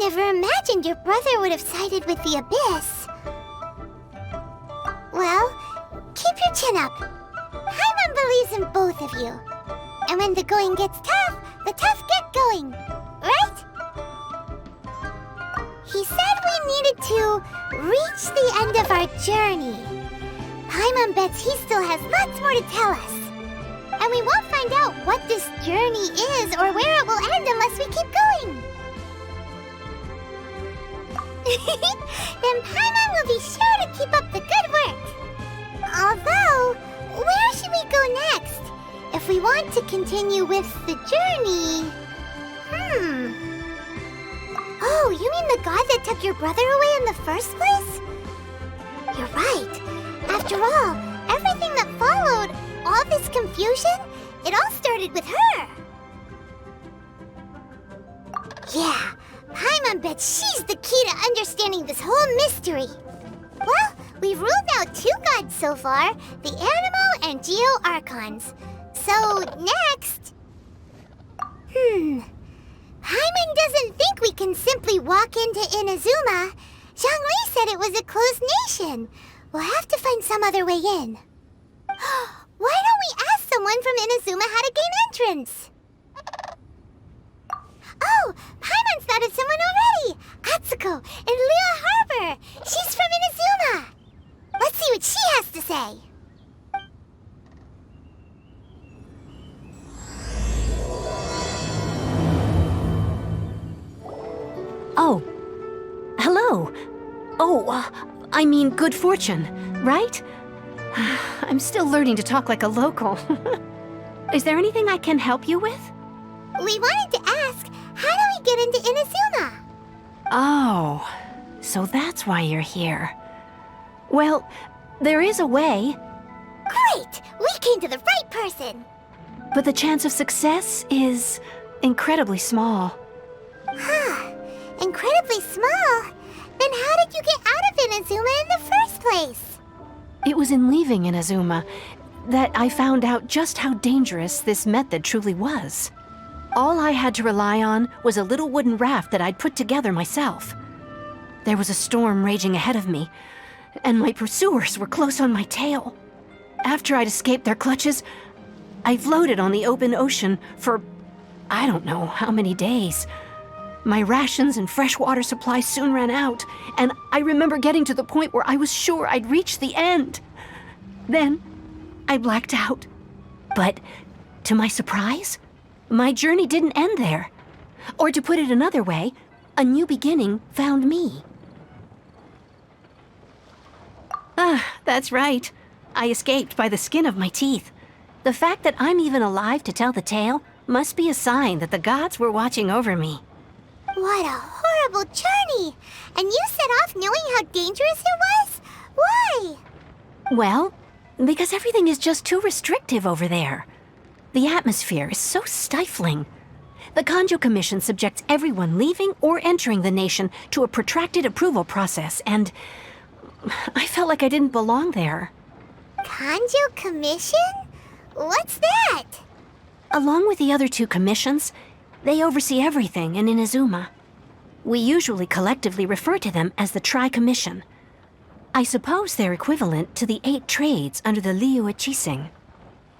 never imagined your brother would have sided with the Abyss. Well, keep your chin up. Paimon believes in both of you. And when the going gets tough, the tough get going. Right? He said we needed to reach the end of our journey. Paimon bets he still has lots more to tell us. And we won't find out what this journey is or where it will end unless we keep going. Then Paimon will be sure to keep up the good work. Although, where should we go next? If we want to continue with the journey... Oh, you mean the god that took your brother away in the first place? You're right. After all, everything that followed, all this confusion, it all started with her. Yeah, Paimon bets she's the key to understanding this whole mystery. Well, we've ruled out 2 gods so far, the Animo and Geo Archons. So, next... Paimon doesn't think we can simply walk into Inazuma. Zhongli said it was a closed nation. We'll have to find some other way in. Why don't we ask someone from Inazuma how to gain entrance? Oh, Paimon's thought of someone already! Atsuko in Liyue Harbor! She's from Inazuma! Let's see what she has to say! Oh. Hello. Oh, I mean good fortune, right? I'm still learning to talk like a local. Is there anything I can help you with? We wanted to ask, how do we get into Inazuma? Oh, so that's why you're here. Well, there is a way. Great! We came to the right person! But the chance of success is incredibly small. Huh. Incredibly small? Then how did you get out of Inazuma in the first place? It was in leaving Inazuma that I found out just how dangerous this method truly was. All I had to rely on was a little wooden raft that I'd put together myself. There was a storm raging ahead of me, and my pursuers were close on my tail. After I'd escaped their clutches, I floated on the open ocean for I don't know how many days. My rations and freshwater supplies soon ran out, and I remember getting to the point where I was sure I'd reached the end. Then, I blacked out. But, to my surprise, my journey didn't end there. Or to put it another way, a new beginning found me. That's right. I escaped by the skin of my teeth. The fact that I'm even alive to tell the tale must be a sign that the gods were watching over me. What a horrible journey! And you set off knowing how dangerous it was? Why? Well, because everything is just too restrictive over there. The atmosphere is so stifling. The Kanjo Commission subjects everyone leaving or entering the nation to a protracted approval process, and I felt like I didn't belong there. Kanjo Commission? What's that? Along with the other 2 commissions, they oversee everything in Inazuma. We usually collectively refer to them as the Tri-Commission. I suppose they're equivalent to the 8 trades under the Liyue Chising.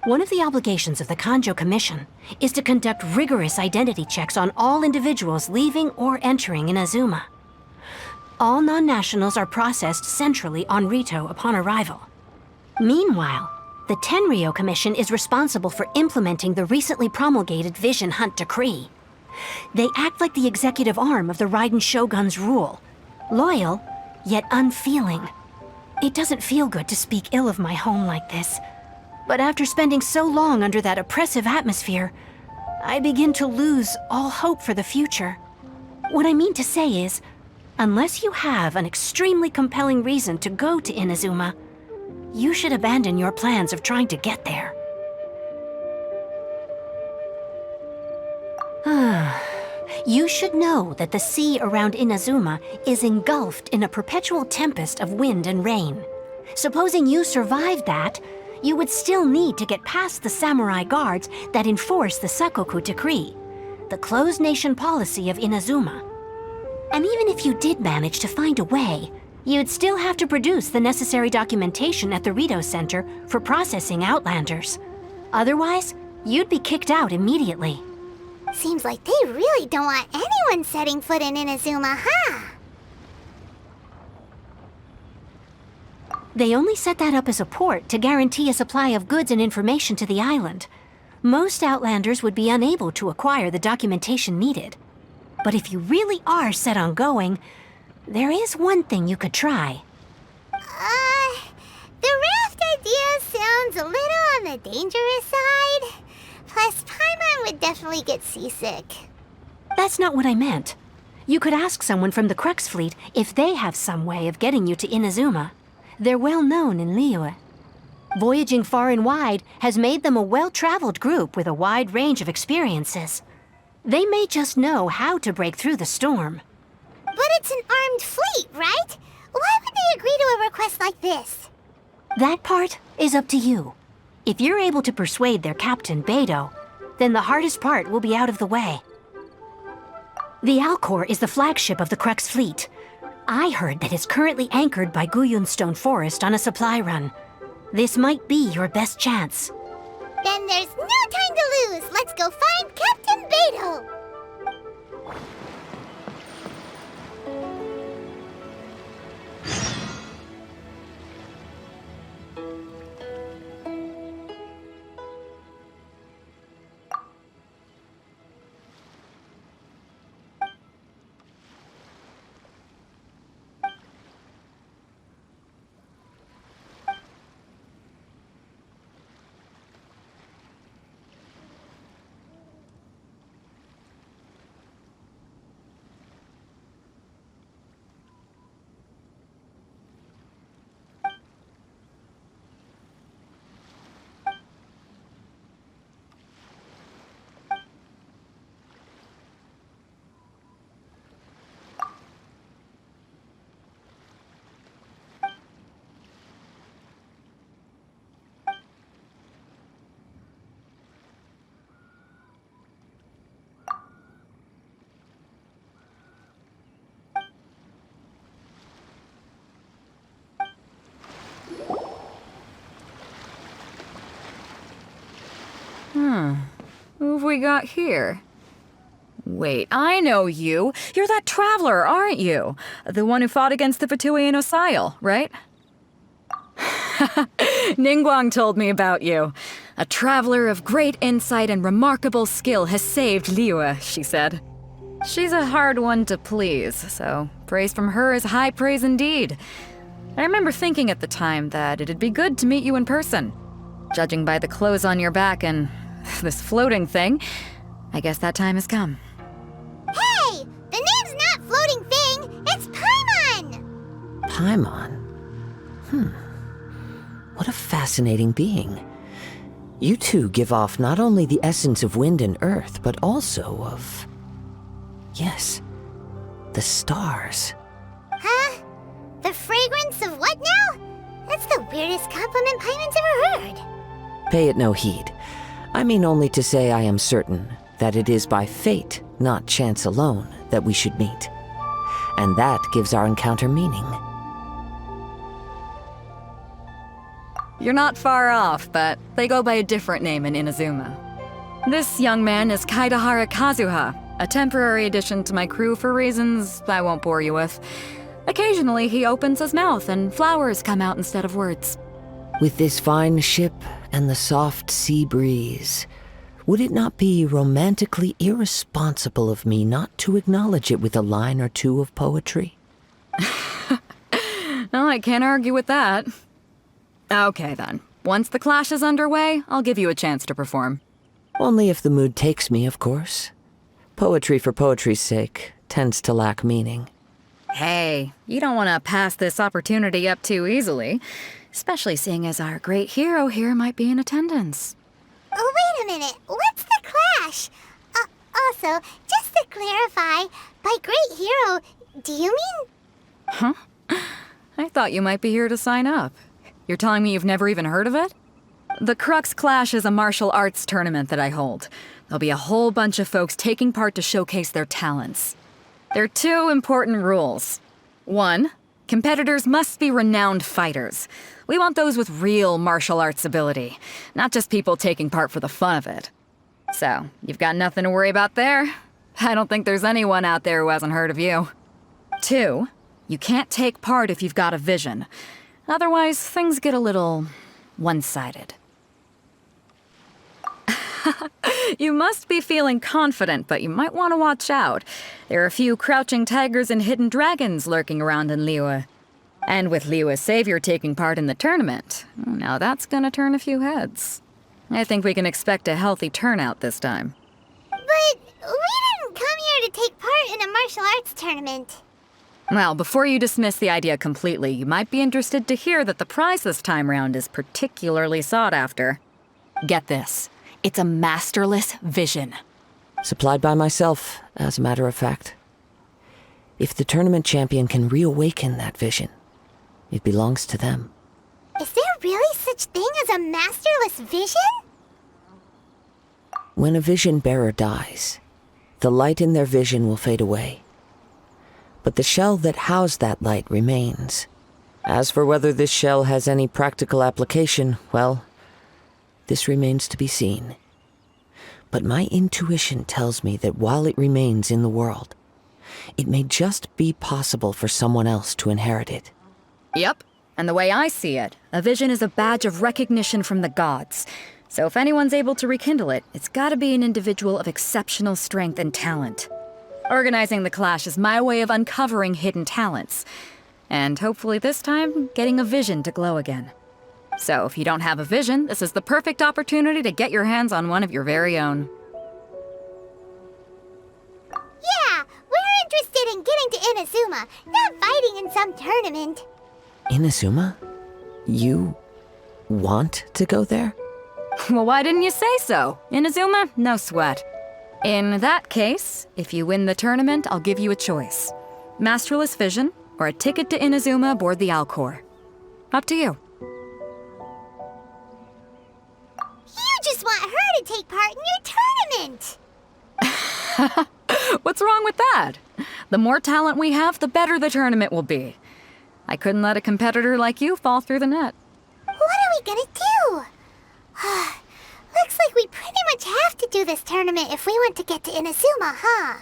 One of the obligations of the Kanjo Commission is to conduct rigorous identity checks on all individuals leaving or entering Inazuma. All non-nationals are processed centrally on Rito upon arrival. Meanwhile, the Tenryo Commission is responsible for implementing the recently promulgated Vision Hunt Decree. They act like the executive arm of the Raiden Shogun's rule. Loyal, yet unfeeling. It doesn't feel good to speak ill of my home like this. But after spending so long under that oppressive atmosphere, I begin to lose all hope for the future. What I mean to say is, unless you have an extremely compelling reason to go to Inazuma, you should abandon your plans of trying to get there. You should know that the sea around Inazuma is engulfed in a perpetual tempest of wind and rain. Supposing you survived that, you would still need to get past the samurai guards that enforce the Sakoku Decree, the closed nation policy of Inazuma. And even if you did manage to find a way, you'd still have to produce the necessary documentation at the Rito Center for processing Outlanders. Otherwise, you'd be kicked out immediately. Seems like they really don't want anyone setting foot in Inazuma, huh? They only set that up as a port to guarantee a supply of goods and information to the island. Most Outlanders would be unable to acquire the documentation needed. But if you really are set on going, there is one thing you could try. The raft idea sounds a little on the dangerous side. Plus, Paimon would definitely get seasick. That's not what I meant. You could ask someone from the Crux Fleet if they have some way of getting you to Inazuma. They're well known in Liyue. Voyaging far and wide has made them a well-traveled group with a wide range of experiences. They may just know how to break through the storm. But it's an armed fleet, right? Why would they agree to a request like this? That part is up to you. If you're able to persuade their captain, Beidou, then the hardest part will be out of the way. The Alcor is the flagship of the Crux Fleet. I heard that it's currently anchored by Guyunstone Forest on a supply run. This might be your best chance. Then there's no time to lose. Let's go find Captain Beidou. Who have we got here? Wait, I know you. You're that traveler, aren't you? The one who fought against the Fatuian Osile, right? Ningguang told me about you. A traveler of great insight and remarkable skill has saved Liyue, she said. She's a hard one to please, so praise from her is high praise indeed. I remember thinking at the time that it'd be good to meet you in person. Judging by the clothes on your back and this floating thing, I guess that time has come. Hey! The name's not Floating Thing, it's Paimon! Paimon? What a fascinating being. You two give off not only the essence of wind and earth, but also of... yes, the stars. Huh? The fragrance of what now? That's the weirdest compliment Paimon's ever heard. Pay it no heed. I mean only to say I am certain that it is by fate, not chance alone, that we should meet. And that gives our encounter meaning. You're not far off, but they go by a different name in Inazuma. This young man is Kaidahara Kazuha, a temporary addition to my crew for reasons I won't bore you with. Occasionally, he opens his mouth and flowers come out instead of words. With this fine ship and the soft sea breeze, would it not be romantically irresponsible of me not to acknowledge it with a line or two of poetry? No, I can't argue with that. Okay then. Once the clash is underway, I'll give you a chance to perform. Only if the mood takes me, of course. Poetry for poetry's sake tends to lack meaning. Hey, you don't want to pass this opportunity up too easily, especially seeing as our great hero here might be in attendance. Oh, wait a minute. What's the clash? Also, just to clarify, by great hero, do you mean... Huh? I thought you might be here to sign up. You're telling me you've never even heard of it? The Crux Clash is a martial arts tournament that I hold. There'll be a whole bunch of folks taking part to showcase their talents. There are two important rules. 1, competitors must be renowned fighters. We want those with real martial arts ability, not just people taking part for the fun of it. So, you've got nothing to worry about there. I don't think there's anyone out there who hasn't heard of you. 2, you can't take part if you've got a vision. Otherwise, things get a little one-sided. You must be feeling confident, but you might want to watch out. There are a few crouching tigers and hidden dragons lurking around in Liyue. And with Liyue's savior taking part in the tournament, now that's gonna turn a few heads. I think we can expect a healthy turnout this time. But we didn't come here to take part in a martial arts tournament. Well, before you dismiss the idea completely, you might be interested to hear that the prize this time round is particularly sought after. Get this. It's a masterless vision. Supplied by myself, as a matter of fact. If the tournament champion can reawaken that vision, it belongs to them. Is there really such thing as a masterless vision? When a vision bearer dies, the light in their vision will fade away. But the shell that housed that light remains. As for whether this shell has any practical application, well, this remains to be seen. But my intuition tells me that while it remains in the world, it may just be possible for someone else to inherit it. Yep. And the way I see it, a vision is a badge of recognition from the gods. So if anyone's able to rekindle it, it's gotta be an individual of exceptional strength and talent. Organizing the clash is my way of uncovering hidden talents. And hopefully this time, getting a vision to glow again. So if you don't have a vision, this is the perfect opportunity to get your hands on one of your very own. Yeah, we're interested in getting to Inazuma, not fighting in some tournament. Inazuma? You want to go there? Well, why didn't you say so? Inazuma? No sweat. In that case, if you win the tournament, I'll give you a choice. Masterless Vision, or a ticket to Inazuma aboard the Alcor. Up to you. You just want her to take part in your tournament! What's wrong with that? The more talent we have, the better the tournament will be. I couldn't let a competitor like you fall through the net. What are we gonna do? Looks like we pretty much have to do this tournament if we want to get to Inazuma, huh?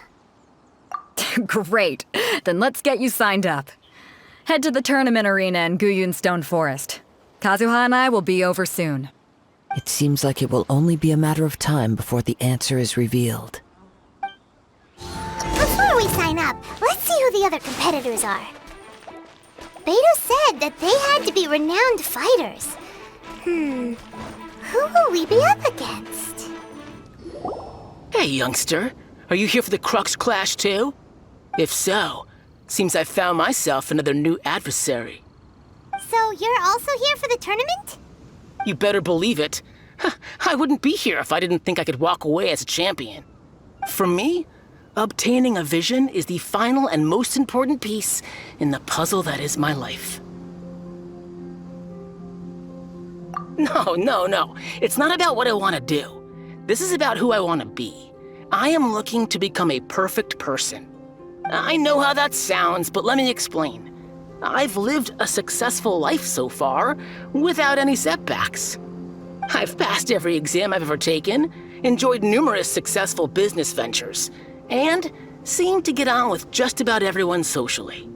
Great. Then let's get you signed up. Head to the tournament arena in Guyun Stone Forest. Kazuha and I will be over soon. It seems like it will only be a matter of time before the answer is revealed. Before we sign up, let's see who the other competitors are. Beto said that they had to be renowned fighters. Who will we be up against? Hey, youngster. Are you here for the Crux Clash too? If so, seems I found myself another new adversary. So you're also here for the tournament? You better believe it. I wouldn't be here if I didn't think I could walk away as a champion. For me, obtaining a vision is the final and most important piece in the puzzle that is my life. No. It's not about what I want to do. This is about who I want to be. I am looking to become a perfect person. I know how that sounds, but let me explain. I've lived a successful life so far, without any setbacks. I've passed every exam I've ever taken, enjoyed numerous successful business ventures, and seemed to get on with just about everyone socially.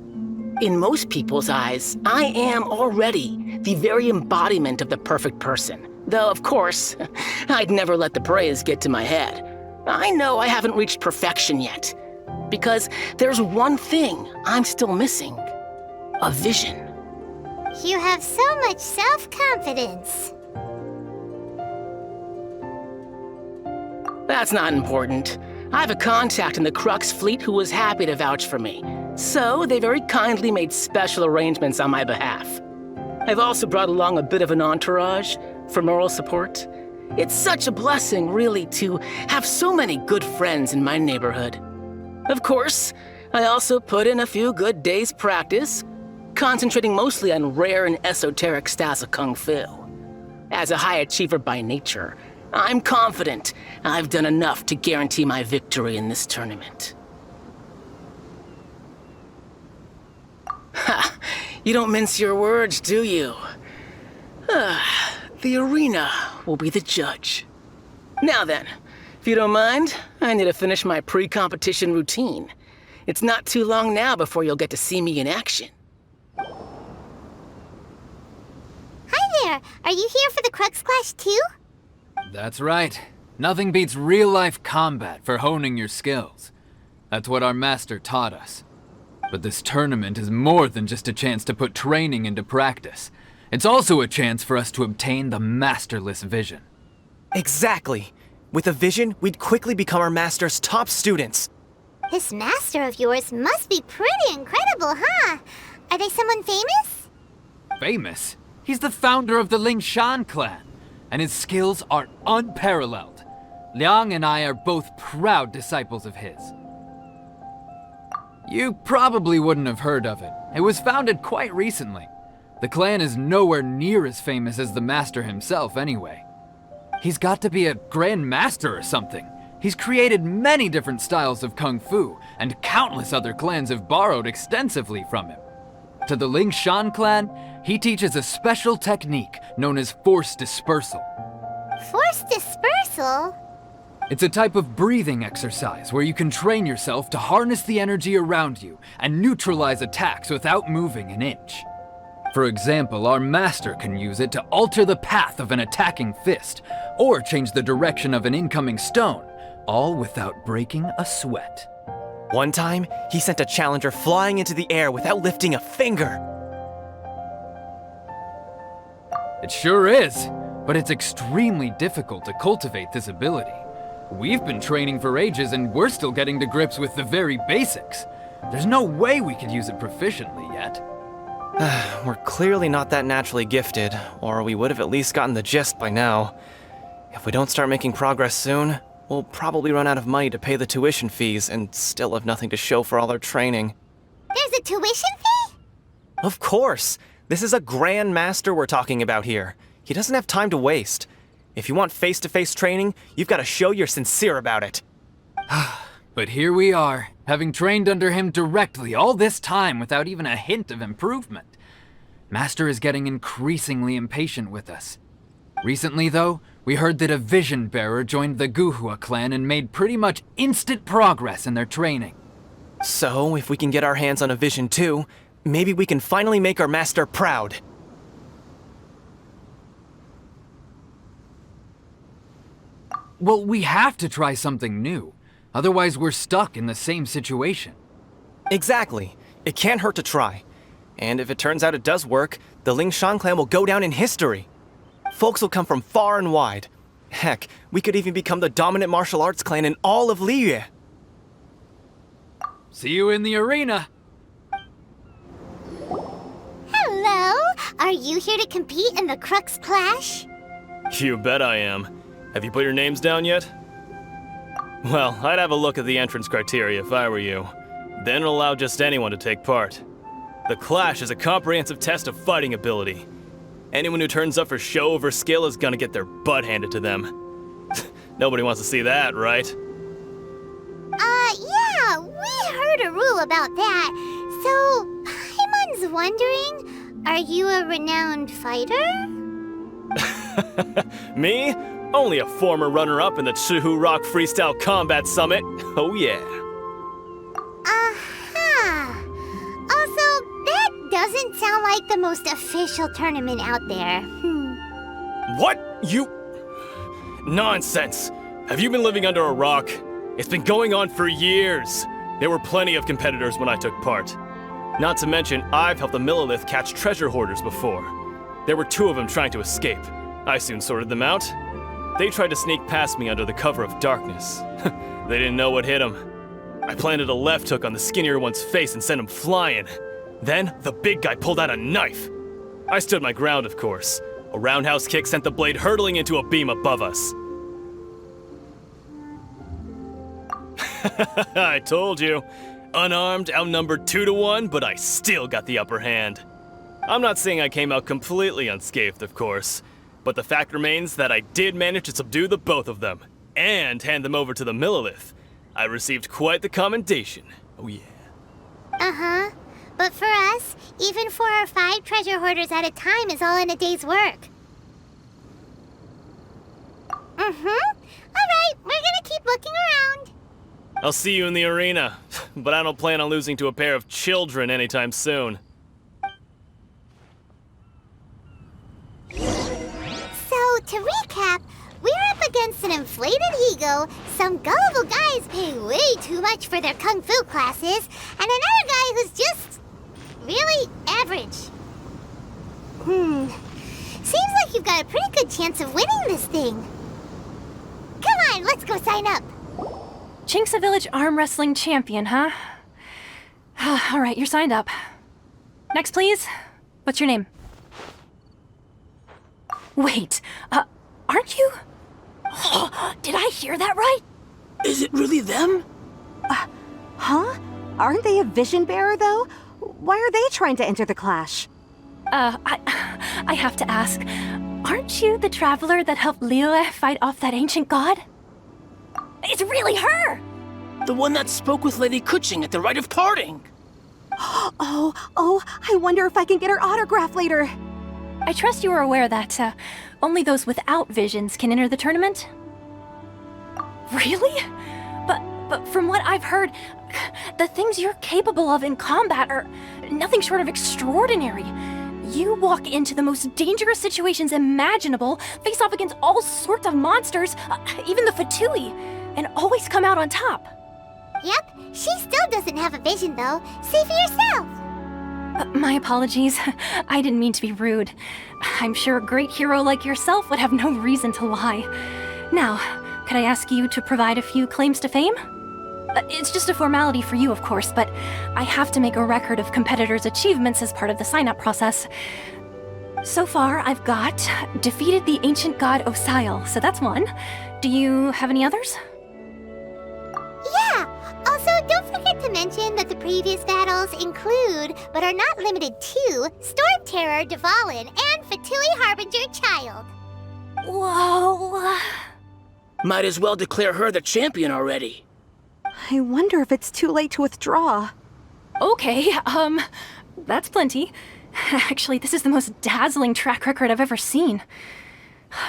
In most people's eyes, I am already the very embodiment of the perfect person. Though, of course, I'd never let the praise get to my head. I know I haven't reached perfection yet, because there's one thing I'm still missing. A vision. You have so much self-confidence. That's not important. I have a contact in the Crux fleet who was happy to vouch for me, so they very kindly made special arrangements on my behalf. I've also brought along a bit of an entourage for moral support. It's such a blessing, really, to have so many good friends in my neighborhood. Of course, I also put in a few good days' practice, concentrating mostly on rare and esoteric styles of Kung Fu. As a high achiever by nature, I'm confident I've done enough to guarantee my victory in this tournament. Ha! You don't mince your words, do you? The arena will be the judge. Now then, if you don't mind, I need to finish my pre-competition routine. It's not too long now before you'll get to see me in action. Hi there! Are you here for the Crux Clash too? That's right. Nothing beats real-life combat for honing your skills. That's what our master taught us. But this tournament is more than just a chance to put training into practice. It's also a chance for us to obtain the masterless vision. Exactly. With a vision, we'd quickly become our master's top students. This master of yours must be pretty incredible, huh? Are they someone famous? Famous? He's the founder of the Lingshan clan, and his skills are unparalleled. Liang and I are both proud disciples of his. You probably wouldn't have heard of it. It was founded quite recently. The clan is nowhere near as famous as the master himself anyway. He's got to be a grand master or something. He's created many different styles of kung fu, and countless other clans have borrowed extensively from him. To the Lingshan clan, he teaches a special technique known as force dispersal. Force dispersal? It's a type of breathing exercise where you can train yourself to harness the energy around you and neutralize attacks without moving an inch. For example, our master can use it to alter the path of an attacking fist, or change the direction of an incoming stone, all without breaking a sweat. One time, he sent a challenger flying into the air without lifting a finger. It sure is, but it's extremely difficult to cultivate this ability. We've been training for ages and we're still getting to grips with the very basics. There's no way we could use it proficiently yet. We're clearly not that naturally gifted, or we would have at least gotten the gist by now. If we don't start making progress soon, we'll probably run out of money to pay the tuition fees and still have nothing to show for all our training. There's a tuition fee? Of course! This is a grand master we're talking about here. He doesn't have time to waste. If you want face-to-face training, you've got to show you're sincere about it. But here we are, having trained under him directly all this time without even a hint of improvement. Master is getting increasingly impatient with us. Recently, though, we heard that a vision bearer joined the Guhua clan and made pretty much instant progress in their training. So, if we can get our hands on a vision too, maybe we can finally make our master proud. Well, we have to try something new. Otherwise, we're stuck in the same situation. Exactly. It can't hurt to try. And if it turns out it does work, the Lingshan clan will go down in history. Folks will come from far and wide. Heck, we could even become the dominant martial arts clan in all of Liyue. See you in the arena! Hello? Are you here to compete in the Crux Clash? You bet I am. Have you put your names down yet? Well, I'd have a look at the entrance criteria if I were you. Then it'll allow just anyone to take part. The Clash is a comprehensive test of fighting ability. Anyone who turns up for show over skill is gonna get their butt handed to them. Nobody wants to see that, right? Yeah, we heard a rule about that. So, Paimon's wondering, are you a renowned fighter? Me? Only a former runner-up in the Chihu Rock Freestyle Combat Summit. Oh yeah. Also, that doesn't sound like the most official tournament out there. What? You... Nonsense. Have you been living under a rock? It's been going on for years. There were plenty of competitors when I took part. Not to mention, I've helped the Millilith catch treasure hoarders before. There were 2 of them trying to escape. I soon sorted them out. They tried to sneak past me under the cover of darkness. They didn't know what hit them. I planted a left hook on the skinnier one's face and sent him flying. Then, the big guy pulled out a knife. I stood my ground, of course. A roundhouse kick sent the blade hurtling into a beam above us. I told you. Unarmed, outnumbered 2-1, but I still got the upper hand. I'm not saying I came out completely unscathed, of course. But the fact remains that I did manage to subdue the both of them, and hand them over to the Millilith. I received quite the commendation. Oh yeah. Uh-huh. But for us, even 4 or 5 treasure hoarders at a time is all in a day's work. Alright, we're gonna keep looking around. I'll see you in the arena, but I don't plan on losing to a pair of children anytime soon. So, to recap, we're up against an inflated ego, some gullible guys pay way too much for their kung fu classes, and another guy who's just really average. Seems like you've got a pretty good chance of winning this thing. Come on, let's go sign up. Chinksa Village arm wrestling champion, huh? All right, you're signed up. Next, please. What's your name? Wait, aren't you? Did I hear that right? Is it really them? Huh? Aren't they a vision bearer, though? Why are they trying to enter the clash? I have to ask, aren't you the traveler that helped Liyue fight off that ancient god? It's really her! The one that spoke with Lady Kuching at the rite of parting. Oh, I wonder if I can get her autograph later. I trust you are aware that only those without visions can enter the tournament? Really? But from what I've heard, the things you're capable of in combat are nothing short of extraordinary. You walk into the most dangerous situations imaginable, face off against all sorts of monsters, even the Fatui, and always come out on top. Yep, she still doesn't have a vision though. See for yourself. My apologies. I didn't mean to be rude. I'm sure a great hero like yourself would have no reason to lie. Now, could I ask you to provide a few claims to fame? It's just a formality for you, of course, but I have to make a record of competitors' achievements as part of the sign-up process. So far, I've got defeated the ancient god Osial, so that's one. Do you have any others? Yeah! Also, don't forget to mention that the previous battles include, but are not limited to, Storm Terror Dvalin and Fatui Harbinger Child. Whoa! Might as well declare her the champion already. I wonder if it's too late to withdraw. Okay, that's plenty. Actually, this is the most dazzling track record I've ever seen.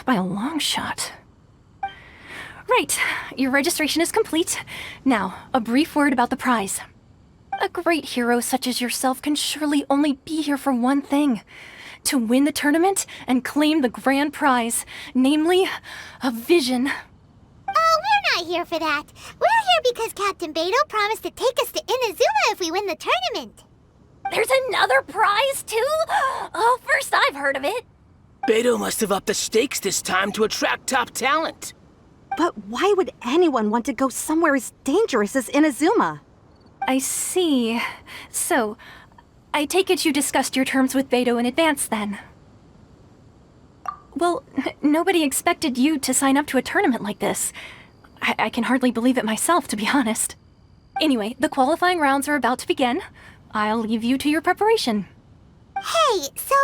By a long shot. Right, your registration is complete. Now, a brief word about the prize. A great hero such as yourself can surely only be here for one thing. To win the tournament and claim the grand prize, namely, a vision. Oh, we're not here for that. We're here because Captain Beidou promised to take us to Inazuma if we win the tournament. There's another prize, too? Oh, first I've heard of it. Beidou must have upped the stakes this time to attract top talent. But why would anyone want to go somewhere as dangerous as Inazuma? I see. So, I take it you discussed your terms with Beidou in advance, then? Well, nobody expected you to sign up to a tournament like this. I can hardly believe it myself, to be honest. Anyway, the qualifying rounds are about to begin. I'll leave you to your preparation. Hey, so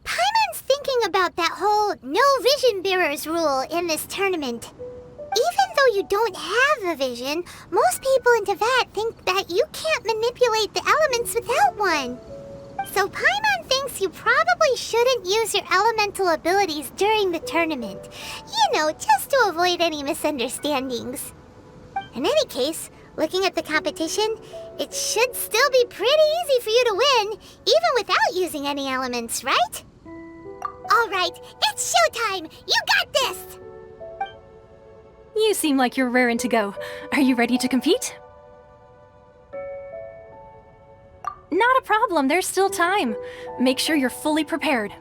Paimon's thinking about that whole no vision bearers rule in this tournament. Even though you don't have a vision, most people in Teyvat think that you can't manipulate the elements without one. So Paimon thinks you probably shouldn't use your elemental abilities during the tournament. You know, just to avoid any misunderstandings. In any case, looking at the competition, it should still be pretty easy for you to win, even without using any elements, right? Alright, it's showtime! You got this! You seem like you're raring to go. Are you ready to compete? Not a problem, there's still time. Make sure you're fully prepared.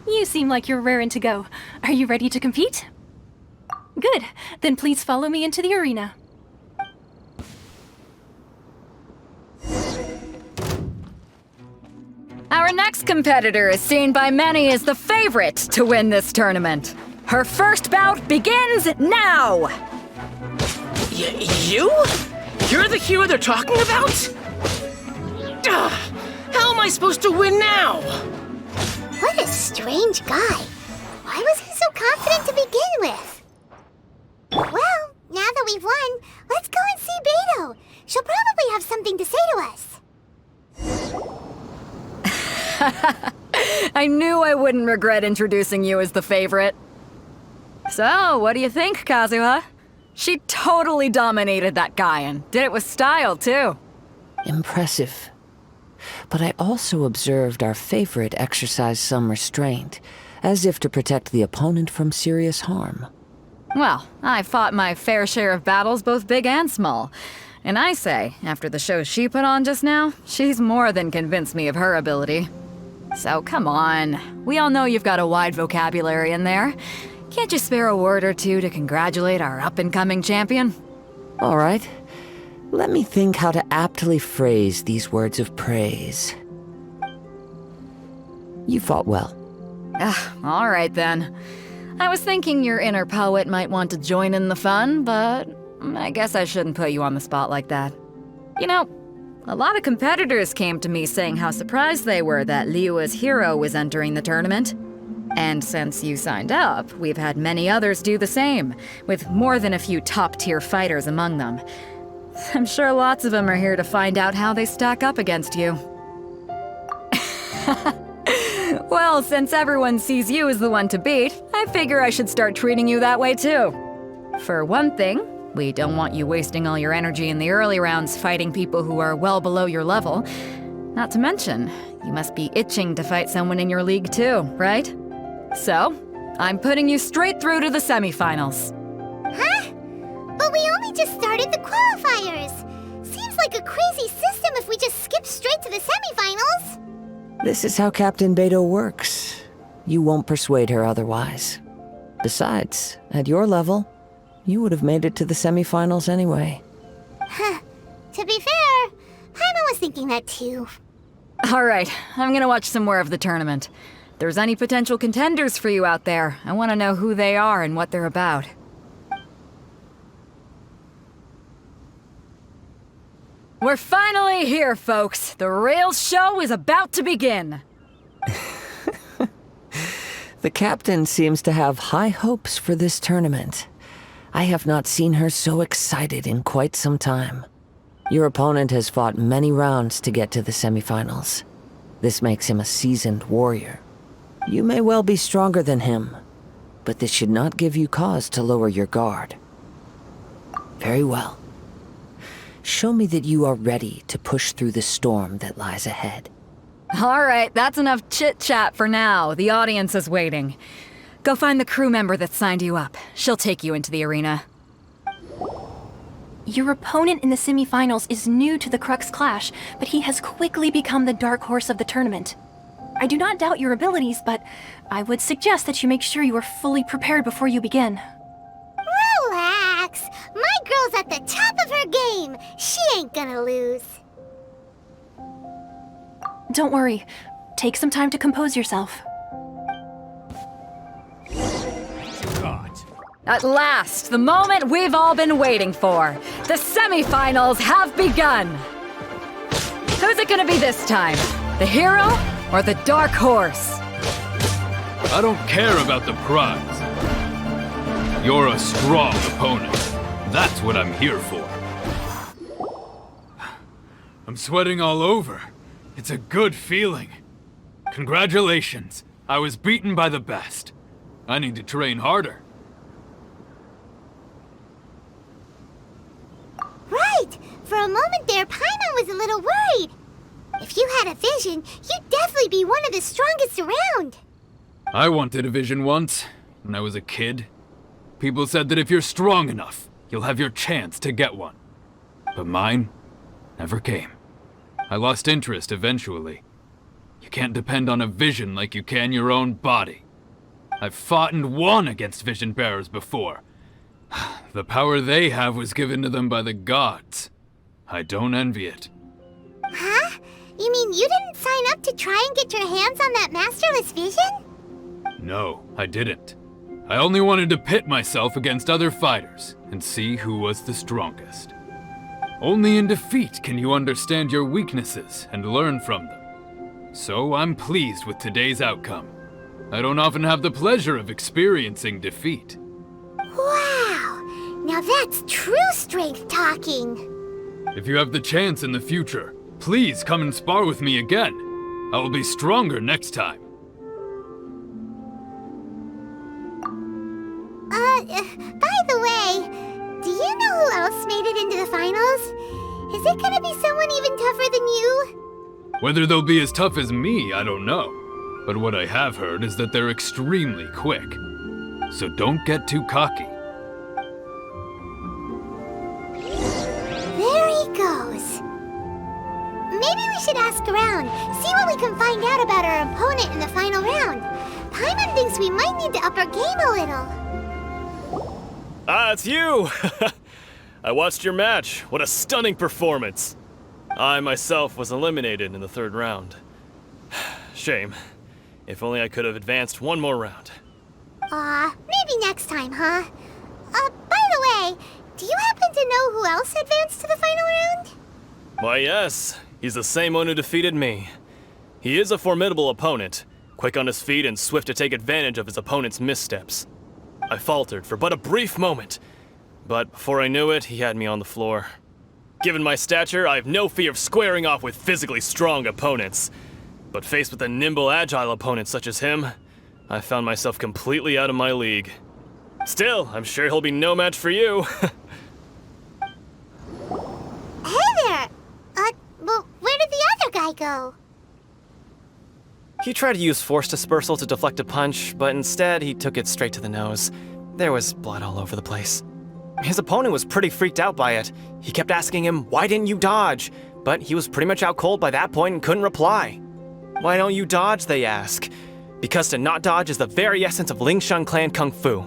You seem like you're raring to go. Are you ready to compete? Good, then please follow me into the arena. Our next competitor is seen by many as the favorite to win this tournament. Her first bout begins now! You? You're the hero they're talking about? Ugh, how am I supposed to win now? What a strange guy. Why was he so confident to begin with? Well, now that we've won, let's go and see Beidou. She'll probably have something to say to us. I knew I wouldn't regret introducing you as the favorite. So, what do you think, Kazuha? She totally dominated that guy and did it with style, too. Impressive. But I also observed our favorite exercise some restraint, as if to protect the opponent from serious harm. Well, I fought my fair share of battles, both big and small. And I say, after the show she put on just now, she's more than convinced me of her ability. So come on, we all know you've got a wide vocabulary in there. Can't you spare a word or two to congratulate our up-and-coming champion? All right. Let me think how to aptly phrase these words of praise. You fought well. All right then. I was thinking your inner poet might want to join in the fun, but I guess I shouldn't put you on the spot like that. You know, a lot of competitors came to me saying how surprised they were that Liyue's hero was entering the tournament. And since you signed up, we've had many others do the same, with more than a few top-tier fighters among them. I'm sure lots of them are here to find out how they stack up against you. Well, since everyone sees you as the one to beat, I figure I should start treating you that way too. For one thing, we don't want you wasting all your energy in the early rounds fighting people who are well below your level. Not to mention, you must be itching to fight someone in your league too, right? So, I'm putting you straight through to the semifinals. Huh? But we only just started the qualifiers. Seems like a crazy system if we just skip straight to the semifinals. This is how Captain Beto works. You won't persuade her otherwise. Besides, at your level, you would have made it to the semifinals anyway. Huh. To be fair, Paimon was thinking that too. Alright, I'm gonna watch some more of the tournament. If there's any potential contenders for you out there, I want to know who they are and what they're about. We're finally here, folks. The real show is about to begin. The captain seems to have high hopes for this tournament. I have not seen her so excited in quite some time. Your opponent has fought many rounds to get to the semifinals. This makes him a seasoned warrior. You may well be stronger than him, but this should not give you cause to lower your guard. Very well. Show me that you are ready to push through the storm that lies ahead. Alright, that's enough chit-chat for now. The audience is waiting. Go find the crew member that signed you up. She'll take you into the arena. Your opponent in the semifinals is new to the Crux Clash, but he has quickly become the dark horse of the tournament. I do not doubt your abilities, but I would suggest that you make sure you are fully prepared before you begin. Relax. My girl's at the top of her game. She ain't gonna lose. Don't worry. Take some time to compose yourself. At last, the moment we've all been waiting for. The semifinals have begun. Who's it gonna be this time? The hero or the dark horse? I don't care about the prize. You're a strong opponent. That's what I'm here for. I'm sweating all over. It's a good feeling. Congratulations. I was beaten by the best. I need to train harder. Right. For a moment there, Paimon was a little worried. If you had a vision, you'd definitely be one of the strongest around. I wanted a vision once, when I was a kid. People said that if you're strong enough, you'll have your chance to get one. But mine never came. I lost interest eventually. You can't depend on a vision like you can your own body. I've fought and won against vision bearers before. The power they have was given to them by the gods. I don't envy it. Huh? You mean you didn't sign up to try and get your hands on that masterless vision? No, I didn't. I only wanted to pit myself against other fighters and see who was the strongest. Only in defeat can you understand your weaknesses and learn from them. So I'm pleased with today's outcome. I don't often have the pleasure of experiencing defeat. Wow! Now that's true strength talking. If you have the chance in the future, please come and spar with me again. I will be stronger next time. By the way, do you know who else made it into the finals? Is it gonna be someone even tougher than you? Whether they'll be as tough as me, I don't know. But what I have heard is that they're extremely quick. So don't get too cocky. There he goes. Maybe we should ask around, see what we can find out about our opponent in the final round. Paimon thinks we might need to up our game a little. Ah, it's you! I watched your match. What a stunning performance. I myself was eliminated in the third round. Shame. If only I could have advanced one more round. Maybe next time, huh? By the way, do you happen to know who else advanced to the final round? Why, yes. He's the same one who defeated me. He is a formidable opponent, quick on his feet and swift to take advantage of his opponent's missteps. I faltered for but a brief moment, but before I knew it, he had me on the floor. Given my stature, I have no fear of squaring off with physically strong opponents. But faced with a nimble, agile opponent such as him, I found myself completely out of my league. Still, I'm sure he'll be no match for you. Hey there! Well, where did the other guy go? He tried to use force dispersal to deflect a punch, but instead he took it straight to the nose. There was blood all over the place. His opponent was pretty freaked out by it. He kept asking him, "Why didn't you dodge?" But he was pretty much out cold by that point and couldn't reply. "Why don't you dodge?" they ask. Because to not dodge is the very essence of Lingsheng clan kung fu.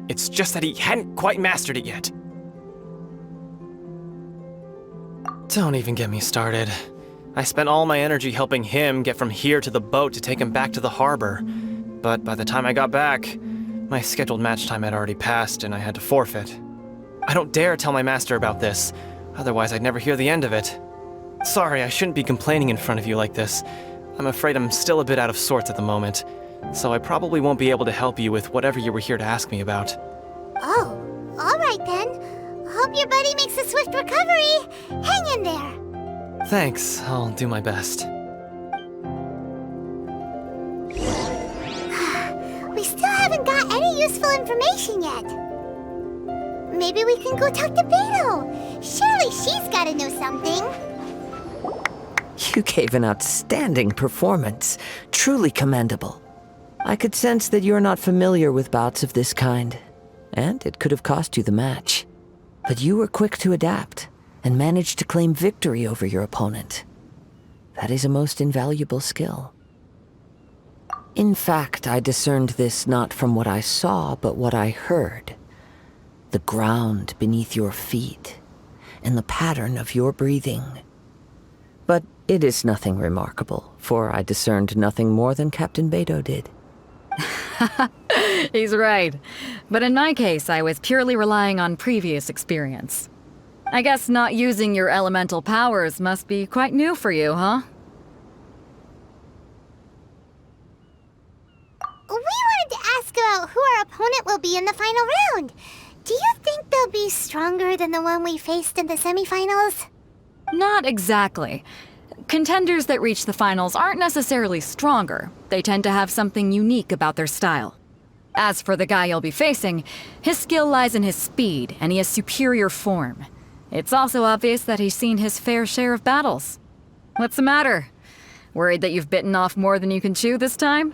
It's just that he hadn't quite mastered it yet. Don't even get me started. I spent all my energy helping him get from here to the boat to take him back to the harbor. But by the time I got back, my scheduled match time had already passed and I had to forfeit. I don't dare tell my master about this, otherwise I'd never hear the end of it. Sorry, I shouldn't be complaining in front of you like this. I'm afraid I'm still a bit out of sorts at the moment, so I probably won't be able to help you with whatever you were here to ask me about. Oh, alright then. Hope your buddy makes a swift recovery. Hang in there. Thanks, I'll do my best. We still haven't got any useful information yet. Maybe we can go talk to Beto. Surely she's gotta know something. You gave an outstanding performance. Truly commendable. I could sense that you're not familiar with bouts of this kind, and it could have cost you the match. But you were quick to adapt, and managed to claim victory over your opponent. That is a most invaluable skill. In fact, I discerned this not from what I saw, but what I heard. The ground beneath your feet, and the pattern of your breathing. But it is nothing remarkable, for I discerned nothing more than Captain Beto did. He's right. But in my case, I was purely relying on previous experience. I guess not using your elemental powers must be quite new for you, huh? We wanted to ask about who our opponent will be in the final round. Do you think they'll be stronger than the one we faced in the semifinals? Not exactly. Contenders that reach the finals aren't necessarily stronger. They tend to have something unique about their style. As for the guy you'll be facing, his skill lies in his speed, and he has superior form. It's also obvious that he's seen his fair share of battles. What's the matter? Worried that you've bitten off more than you can chew this time?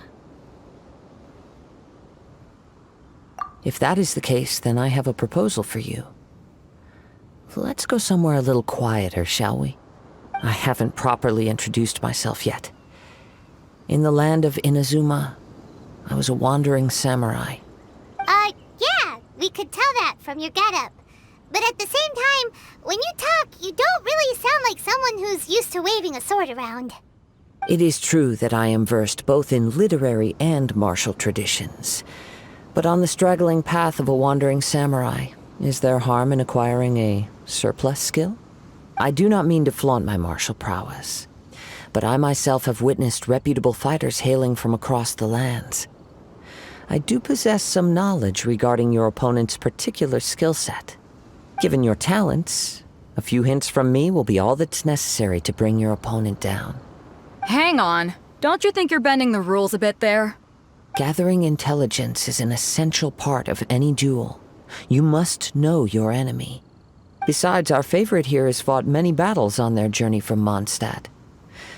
If that is the case, then I have a proposal for you. Let's go somewhere a little quieter, shall we? I haven't properly introduced myself yet. In the land of Inazuma, I was a wandering samurai. Yeah, we could tell that from your getup. But at the same time, when you talk, you don't really sound like someone who's used to waving a sword around. It is true that I am versed both in literary and martial traditions. But on the straggling path of a wandering samurai, is there harm in acquiring a surplus skill? I do not mean to flaunt my martial prowess, but I myself have witnessed reputable fighters hailing from across the lands. I do possess some knowledge regarding your opponent's particular skill set. Given your talents, A few hints from me will be all that's necessary to bring your opponent down. Hang on. Don't you think you're bending the rules a bit there? Gathering intelligence is an essential part of any duel. You must know your enemy. Besides, our favorite here has fought many battles on their journey from Mondstadt.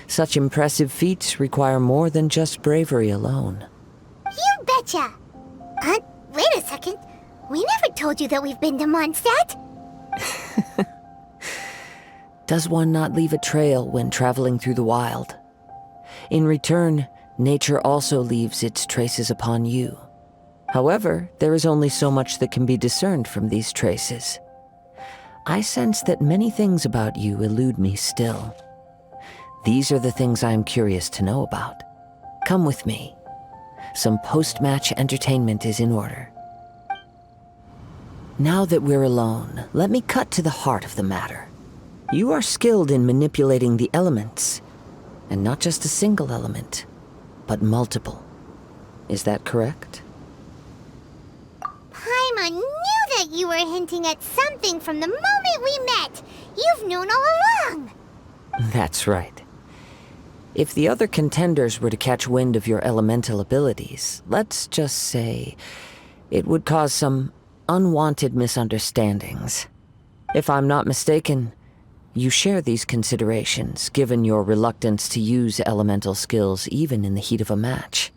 Such impressive feats require more than just bravery alone. You betcha! Wait a second. We never told you that we've been to Mondstadt. Does one not leave a trail when traveling through the wild? In return, nature also leaves its traces upon you. However, there is only so much that can be discerned from these traces. I sense that many things about you elude me still. These are the things I am curious to know about. Come with me. Some post-match entertainment is in order. Now that we're alone, let me cut to the heart of the matter. You are skilled in manipulating the elements, and not just a single element, but multiple. Is that correct? Paimon knew that you were hinting at something from the moment we met. You've known all along. That's right. If the other contenders were to catch wind of your elemental abilities, let's just say it would cause some unwanted misunderstandings. If I'm not mistaken, you share these considerations, given your reluctance to use elemental skills even in the heat of a match.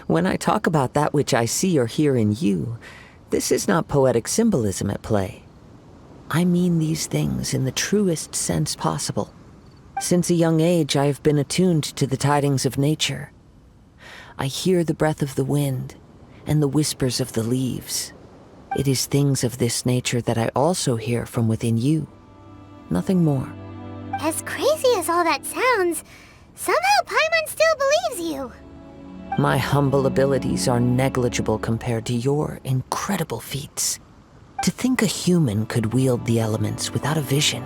When I talk about that which I see or hear in you, this is not poetic symbolism at play. I mean these things in the truest sense possible. Since a young age, I have been attuned to the tidings of nature. I hear the breath of the wind and the whispers of the leaves. It is things of this nature that I also hear from within you. Nothing more. As crazy as all that sounds, somehow Paimon still believes you. My humble abilities are negligible compared to your incredible feats. To think a human could wield the elements without a vision.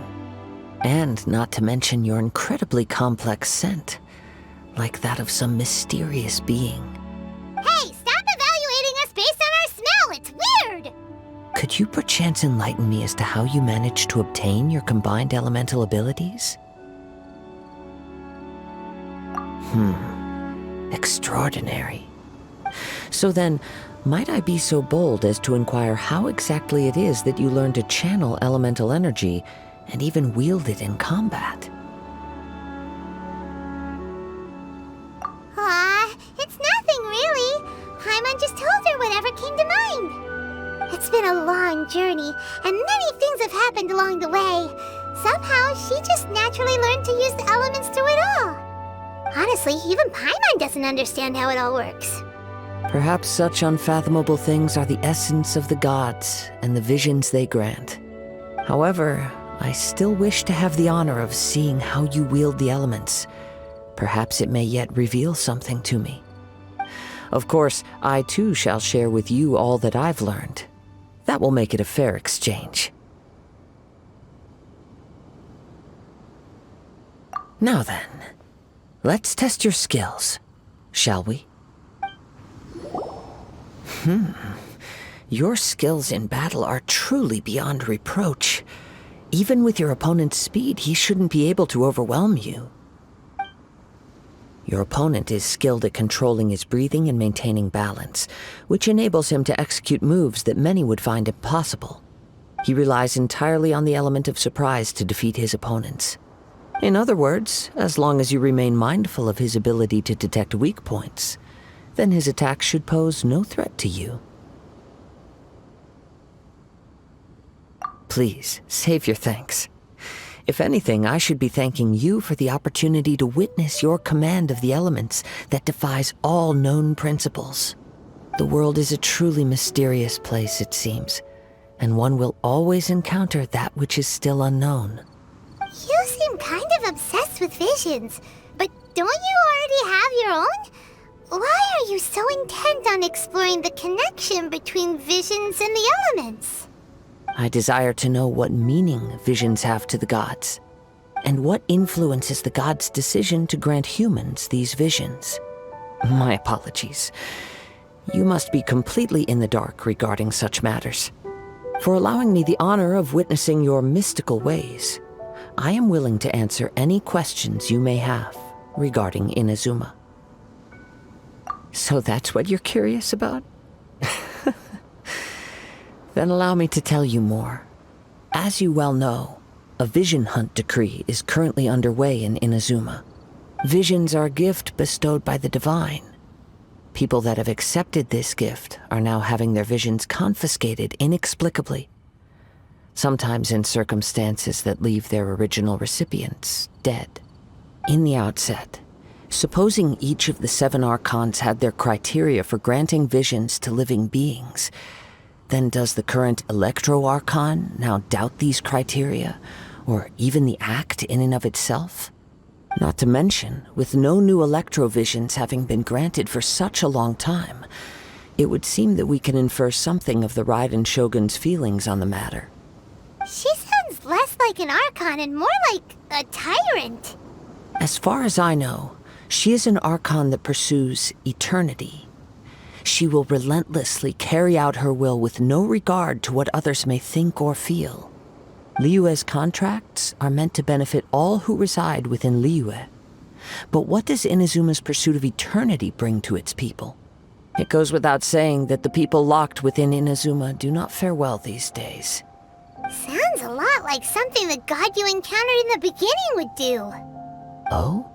And not to mention your incredibly complex scent, like that of some mysterious being. Hey, stop evaluating us based on our smell! It's weird! Could you perchance enlighten me as to how you managed to obtain your combined elemental abilities? Extraordinary. So then, might I be so bold as to inquire how exactly it is that you learned to channel elemental energy and even wield it in combat? It's nothing really. Paimon just told her whatever came to mind. It's been a long journey, and many things have happened along the way. Somehow, she just naturally learned to use the elements through it all. Honestly, even Paimon doesn't understand how it all works. Perhaps such unfathomable things are the essence of the gods and the visions they grant. However, I still wish to have the honor of seeing how you wield the elements. Perhaps it may yet reveal something to me. Of course, I too shall share with you all that I've learned. That will make it a fair exchange. Now then, let's test your skills, shall we? Your skills in battle are truly beyond reproach. Even with your opponent's speed, he shouldn't be able to overwhelm you. Your opponent is skilled at controlling his breathing and maintaining balance, which enables him to execute moves that many would find impossible. He relies entirely on the element of surprise to defeat his opponents. In other words, as long as you remain mindful of his ability to detect weak points, then his attacks should pose no threat to you. Please, save your thanks. If anything, I should be thanking you for the opportunity to witness your command of the elements that defies all known principles. The world is a truly mysterious place, it seems, and one will always encounter that which is still unknown. You seem kind of obsessed with visions, but don't you already have your own? Why are you so intent on exploring the connection between visions and the elements? I desire to know what meaning visions have to the gods, and what influences the gods' decision to grant humans these visions. My apologies. You must be completely in the dark regarding such matters. For allowing me the honor of witnessing your mystical ways, I am willing to answer any questions you may have regarding Inazuma. So that's what you're curious about? Then allow me to tell you more. As you well know, a vision hunt decree is currently underway in Inazuma. Visions are a gift bestowed by the divine. People that have accepted this gift are now having their visions confiscated inexplicably, sometimes in circumstances that leave their original recipients dead. In the outset, supposing each of the 7 archons had their criteria for granting visions to living beings, then does the current Electro-Archon now doubt these criteria, or even the act in and of itself? Not to mention, with no new Electro-Visions having been granted for such a long time, it would seem that we can infer something of the Raiden Shogun's feelings on the matter. She sounds less like an Archon and more like a tyrant. As far as I know, she is an Archon that pursues eternity. She will relentlessly carry out her will with no regard to what others may think or feel. Liyue's contracts are meant to benefit all who reside within Liyue. But what does Inazuma's pursuit of eternity bring to its people? It goes without saying that the people locked within Inazuma do not fare well these days. Sounds a lot like something the god you encountered in the beginning would do. Oh?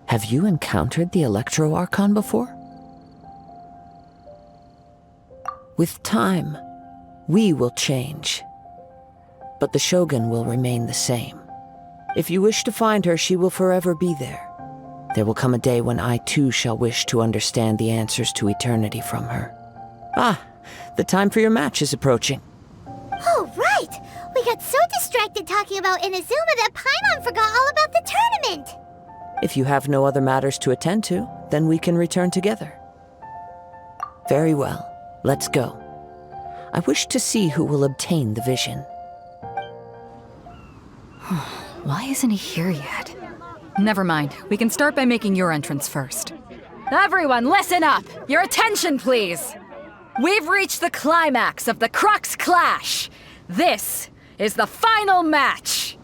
Have you encountered the Electro-Archon before? With time, we will change. But the Shogun will remain the same. If you wish to find her, she will forever be there. There will come a day when I too shall wish to understand the answers to eternity from her. Ah, the time for your match is approaching. Oh, right! We got so distracted talking about Inazuma that Paimon forgot all about the tournament! If you have no other matters to attend to, then we can return together. Very well, let's go. I wish to see who will obtain the vision. Why isn't he here yet? Never mind. We can start by making your entrance first. Everyone, listen up! Your attention, please! We've reached the climax of the Crux Clash! This is the final match!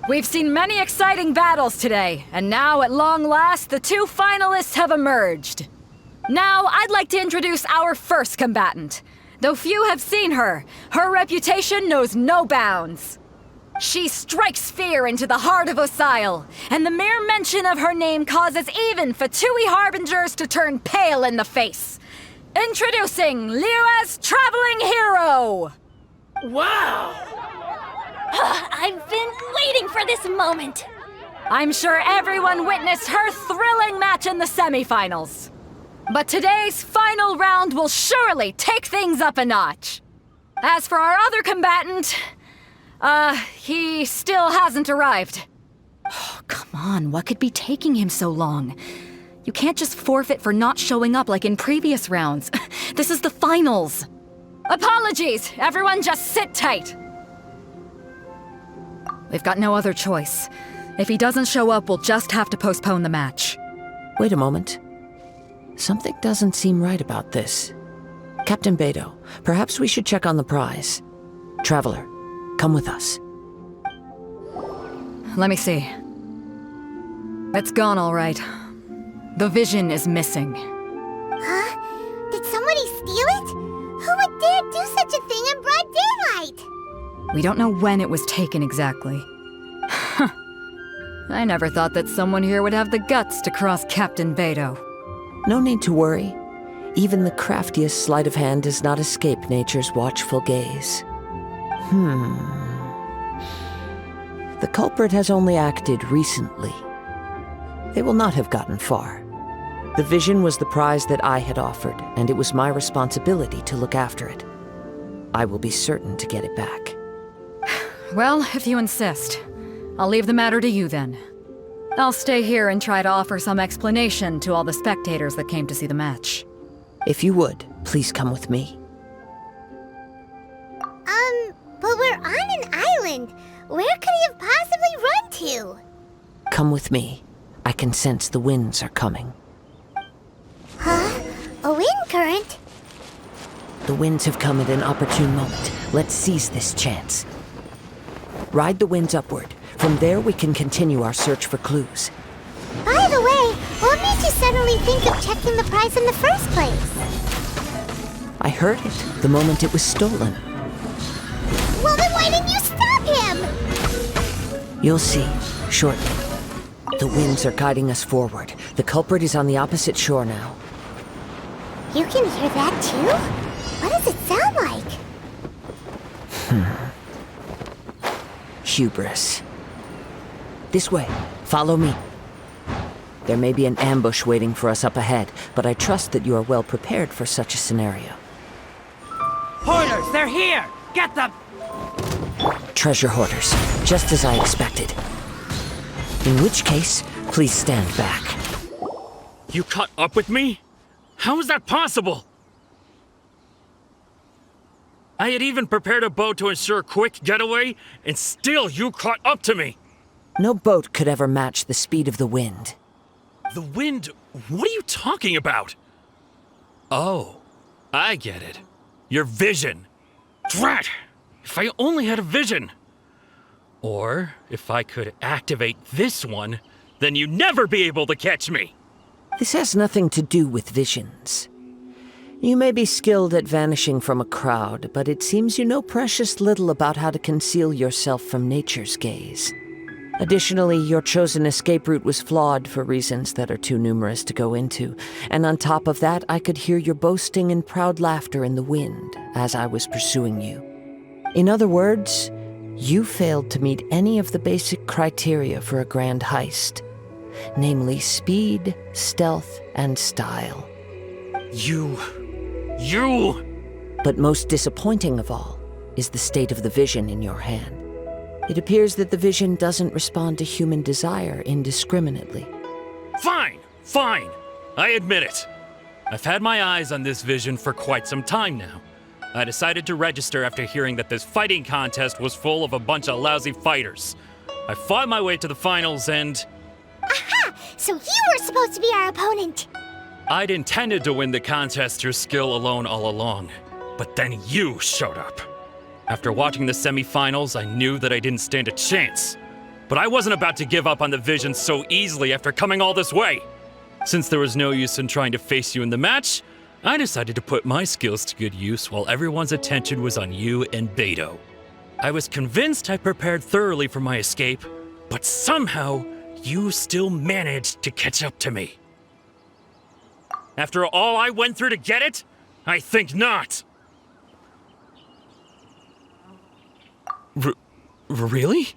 We've seen many exciting battles today, and now at long last, the 2 finalists have emerged. Now, I'd like to introduce our first combatant. Though few have seen her, her reputation knows no bounds. She strikes fear into the heart of Osile, and the mere mention of her name causes even Fatui Harbingers to turn pale in the face. Introducing Liyue's traveling hero! Wow! I've been waiting for this moment! I'm sure everyone witnessed her thrilling match in the semifinals. But today's final round will surely take things up a notch. As for our other combatant, he still hasn't arrived. Oh, come on, what could be taking him so long? You can't just forfeit for not showing up like in previous rounds. This is the finals. Apologies, everyone just sit tight. We've got no other choice. If he doesn't show up, we'll just have to postpone the match. Wait a moment. Something doesn't seem right about this. Captain Beidou, perhaps we should check on the prize. Traveler, come with us. Let me see. It's gone all right. The vision is missing. Huh? Did somebody steal it? Who would dare do such a thing in broad daylight? We don't know when it was taken exactly. I never thought that someone here would have the guts to cross Captain Beidou. No need to worry. Even the craftiest sleight of hand does not escape nature's watchful gaze. The culprit has only acted recently. They will not have gotten far. The vision was the prize that I had offered, and it was my responsibility to look after it. I will be certain to get it back. Well, if you insist, I'll leave the matter to you then. I'll stay here and try to offer some explanation to all the spectators that came to see the match. If you would, please come with me. But we're on an island. Where could he have possibly run to? Come with me. I can sense the winds are coming. Huh? A wind current? The winds have come at an opportune moment. Let's seize this chance. Ride the winds upward. From there, we can continue our search for clues. By the way, what made you suddenly think of checking the prize in the first place? I heard it the moment it was stolen. Well, then why didn't you stop him? You'll see, shortly. The winds are guiding us forward. The culprit is on the opposite shore now. You can hear that too? What does it sound like? Hubris. This way. Follow me. There may be an ambush waiting for us up ahead, but I trust that you are well prepared for such a scenario. Hoarders, they're here! Get them! Treasure hoarders, just as I expected. In which case, please stand back. You caught up with me? How is that possible? I had even prepared a boat to ensure a quick getaway, and still you caught up to me! No boat could ever match the speed of the wind. The wind? What are you talking about? Oh, I get it. Your vision. Drat! If I only had a vision! Or, if I could activate this one, then you'd never be able to catch me! This has nothing to do with visions. You may be skilled at vanishing from a crowd, but it seems you know precious little about how to conceal yourself from nature's gaze. Additionally, your chosen escape route was flawed for reasons that are too numerous to go into, and on top of that, I could hear your boasting and proud laughter in the wind as I was pursuing you. In other words, you failed to meet any of the basic criteria for a grand heist, namely speed, stealth, and style. You... But most disappointing of all is the state of the vision in your hand. It appears that the vision doesn't respond to human desire indiscriminately. Fine! I admit it. I've had my eyes on this vision for quite some time now. I decided to register after hearing that this fighting contest was full of a bunch of lousy fighters. I fought my way to the finals and... Aha! So you were supposed to be our opponent! I'd intended to win the contest through skill alone all along, but then you showed up. After watching the semi-finals, I knew that I didn't stand a chance. But I wasn't about to give up on the vision so easily after coming all this way. Since there was no use in trying to face you in the match, I decided to put my skills to good use while everyone's attention was on you and Beto. I was convinced I prepared thoroughly for my escape, but somehow you still managed to catch up to me. After all I went through to get it? I think not. Really?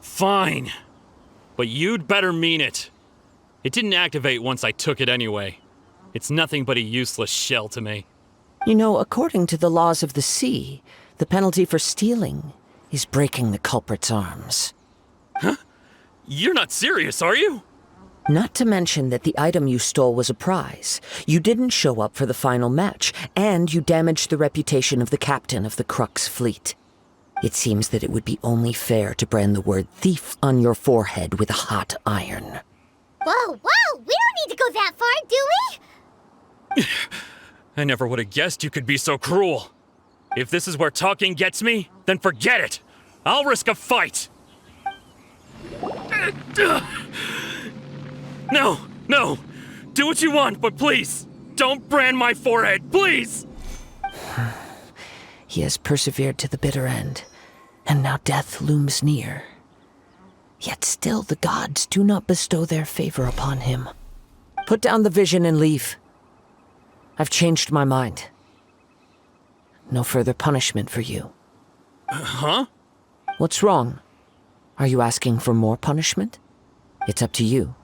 Fine. But you'd better mean it. It didn't activate once I took it anyway. It's nothing but a useless shell to me. You know, according to the laws of the sea, the penalty for stealing is breaking the culprit's arms. Huh? You're not serious, are you? Not to mention that the item you stole was a prize. You didn't show up for the final match, and you damaged the reputation of the captain of the Crux fleet. It seems that it would be only fair to brand the word thief on your forehead with a hot iron. Whoa, we don't need to go that far, do we? I never would have guessed you could be so cruel. If this is where talking gets me, then forget it. I'll risk a fight. No! Do what you want, but please, don't brand my forehead, please! He has persevered to the bitter end, and now death looms near. Yet still the gods do not bestow their favor upon him. Put down the vision and leave. I've changed my mind. No further punishment for you. Huh? What's wrong? Are you asking for more punishment? It's up to you.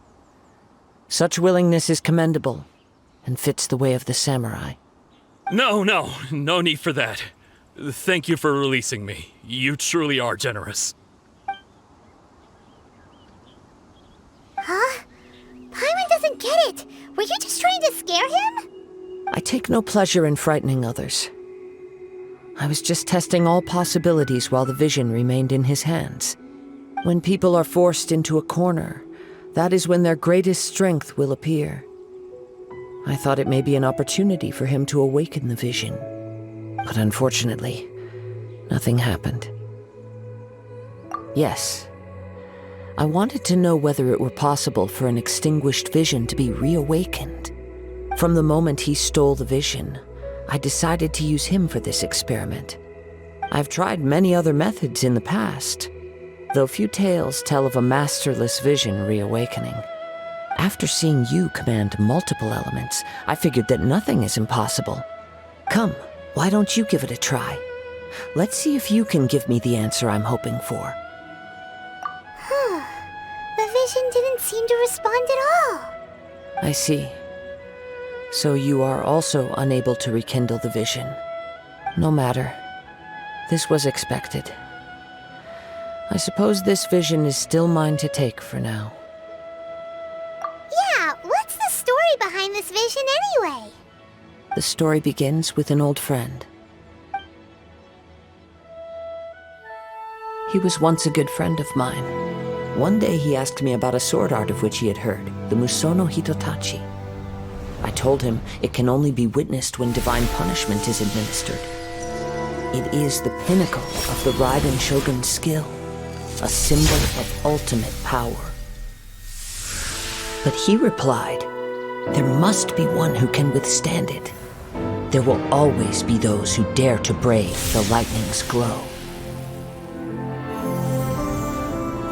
Such willingness is commendable, and fits the way of the samurai. No need for that. Thank you for releasing me. You truly are generous. Huh? Paimon doesn't get it. Were you just trying to scare him? I take no pleasure in frightening others. I was just testing all possibilities while the vision remained in his hands. When people are forced into a corner, that is when their greatest strength will appear. I thought it may be an opportunity for him to awaken the vision. But unfortunately, nothing happened. Yes, I wanted to know whether it were possible for an extinguished vision to be reawakened. From the moment he stole the vision, I decided to use him for this experiment. I've tried many other methods in the past, though few tales tell of a masterless vision reawakening. After seeing you command multiple elements, I figured that nothing is impossible. Come, why don't you give it a try? Let's see if you can give me the answer I'm hoping for. The vision didn't seem to respond at all. I see. So you are also unable to rekindle the vision. No matter. This was expected. I suppose this vision is still mine to take for now. Yeah, what's the story behind this vision anyway? The story begins with an old friend. He was once a good friend of mine. One day he asked me about a sword art of which he had heard, the Musono Hitotachi. I told him it can only be witnessed when divine punishment is administered. It is the pinnacle of the Raiden Shogun's skill, a symbol of ultimate power. But he replied, there must be one who can withstand it. There will always be those who dare to brave the lightning's glow.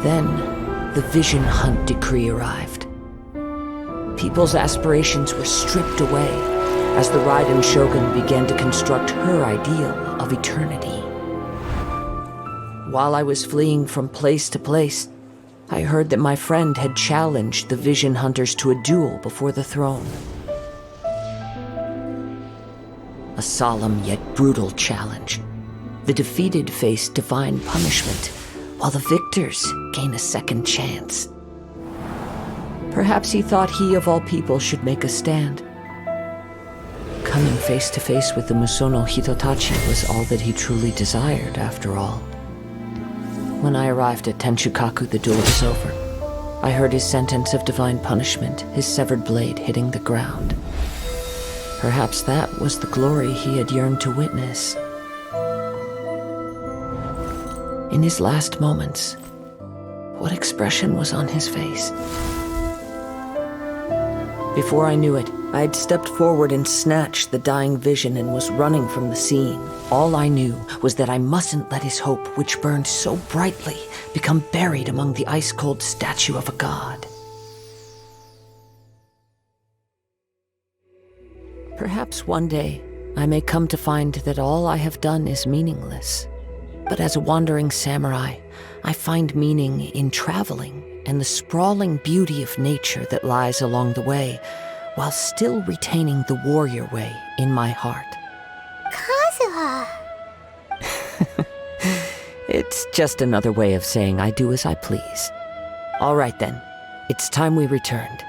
Then, the Vision Hunt decree arrived. People's aspirations were stripped away as the Raiden Shogun began to construct her ideal of eternity. While I was fleeing from place to place, I heard that my friend had challenged the Vision Hunters to a duel before the throne. A solemn yet brutal challenge. The defeated face divine punishment, while the victors gain a second chance. Perhaps he thought he of all people should make a stand. Coming face to face with the Musono Hitotachi was all that he truly desired, after all. When I arrived at Tenshukaku, the duel was over. I heard his sentence of divine punishment, his severed blade hitting the ground. Perhaps that was the glory he had yearned to witness. In his last moments, what expression was on his face? Before I knew it, I had stepped forward and snatched the dying vision and was running from the scene. All I knew was that I mustn't let his hope, which burned so brightly, become buried among the ice-cold statue of a god. Perhaps one day, I may come to find that all I have done is meaningless. But as a wandering samurai, I find meaning in traveling and the sprawling beauty of nature that lies along the way, while still retaining the warrior way in my heart. Kazuha! It's just another way of saying I do as I please. All right then, it's time we returned.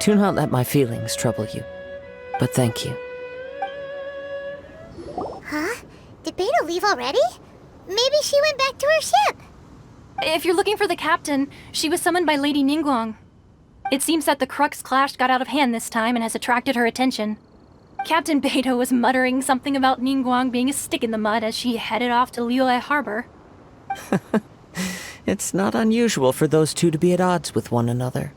Do not let my feelings trouble you, but thank you. Huh? Did Beto leave already? Maybe she went back to her ship. If you're looking for the captain, she was summoned by Lady Ningguang. It seems that the Crux clash got out of hand this time and has attracted her attention. Captain Beto was muttering something about Ningguang being a stick in the mud as she headed off to Liyue Harbor. It's not unusual for those two to be at odds with one another.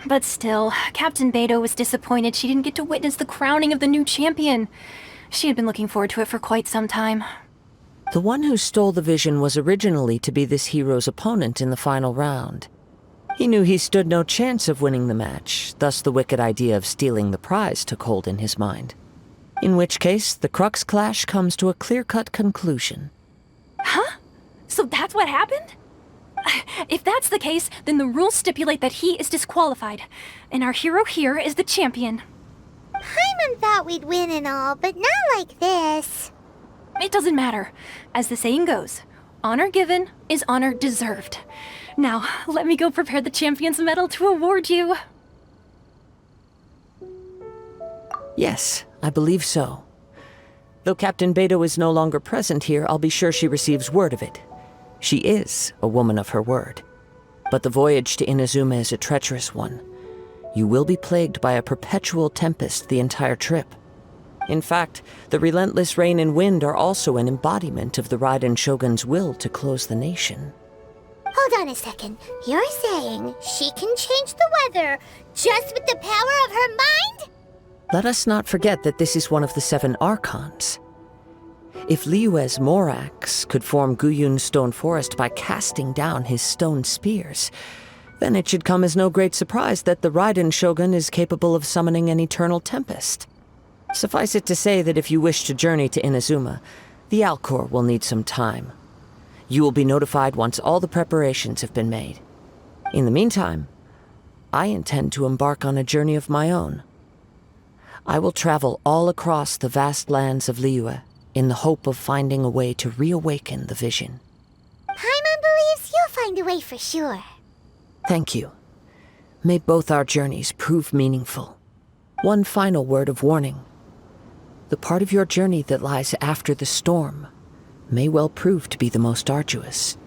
But still, Captain Beto was disappointed she didn't get to witness the crowning of the new champion. She had been looking forward to it for quite some time. The one who stole the vision was originally to be this hero's opponent in the final round. He knew he stood no chance of winning the match, thus the wicked idea of stealing the prize took hold in his mind. In which case, the Crux clash comes to a clear-cut conclusion. Huh? So that's what happened? If that's the case, then the rules stipulate that he is disqualified, and our hero here is the champion. Paimon thought we'd win and all, but not like this. It doesn't matter. As the saying goes, honor given is honor deserved. Now, let me go prepare the champion's medal to award you. Yes, I believe so. Though Captain Beto is no longer present here, I'll be sure she receives word of it. She is a woman of her word. But the voyage to Inazuma is a treacherous one. You will be plagued by a perpetual tempest the entire trip. In fact, the relentless rain and wind are also an embodiment of the Raiden Shogun's will to close the nation. Hold on a second. You're saying she can change the weather just with the power of her mind? Let us not forget that this is one of the 7 Archons. If Liyue's Morax could form Guyun's stone forest by casting down his stone spears, then it should come as no great surprise that the Raiden Shogun is capable of summoning an eternal tempest. Suffice it to say that if you wish to journey to Inazuma, the Alcor will need some time. You will be notified once all the preparations have been made. In the meantime, I intend to embark on a journey of my own. I will travel all across the vast lands of Liyue in the hope of finding a way to reawaken the vision. Paimon believes you'll find a way for sure. Thank you. May both our journeys prove meaningful. One final word of warning. The part of your journey that lies after the storm may well prove to be the most arduous.